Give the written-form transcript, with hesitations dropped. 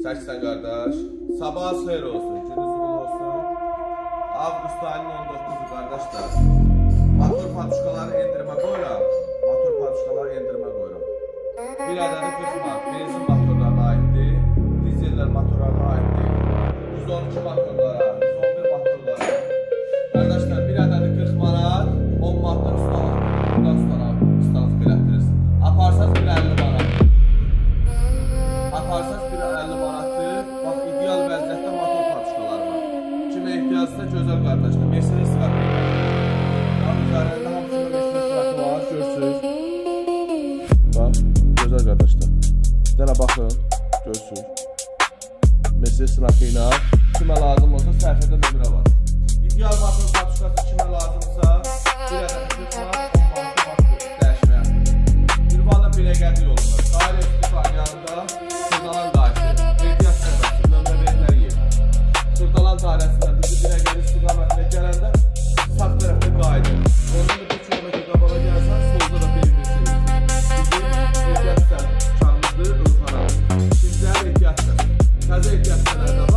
Çəksən qardaş. Sabah xeyir olsun, gününüz uğurlu olsun. Avqust ayının 19-u qardaşlar. Motor patuşkaları endirmə qoyuram. Motor patuşkaları endirmə qoyuram. Bir ədədi 40 manat benzin motorlarına aiddir. Dizeller motorlarına aiddir. 112 motorlara, 111 motorlara. Qardaşlar bir ədədi 40 manat, 10 manatdan ustalık belətdiriz. Aparsanız bir 50 manat. Aparsanız bir 50 manatdır. Bax, ideal vəziyyətdə motor patuşkaları var. Kimə ehtiyacsa gözəl qardaşlar. Mercedes qatı. Bax, üzərində hamısında Mercedes qatı var, görsünüz. Bax, gözəl qardaşlar. Bir dənə baxın, görsünüz. Mercedes qatı ilə kimə lazım olsa səhifədə nömrə var. İdeal motor patuşkası kimə lazımsa bir ədəd 40 manat, 10 manat dəyişməyə. Bir valla belə qədi yolunda. Dairə istifayanında Sırdalan dairəsi, ehtiyat səhbəsi, nömrə verilən yer. Sırdalan dairəsindən bizi birə gəlir istiqamətlə gələndə sağ tərəfdə qayıdır. Ondan da 1 kilometr qabağa gəlsən, solda da bilirsiniz. Bizim ehtiyat səhbəsi, çağımızdır, Ölxana. Sizlər ehtiyat səhbəsi. Təzə ehtiyat səhbəsi var.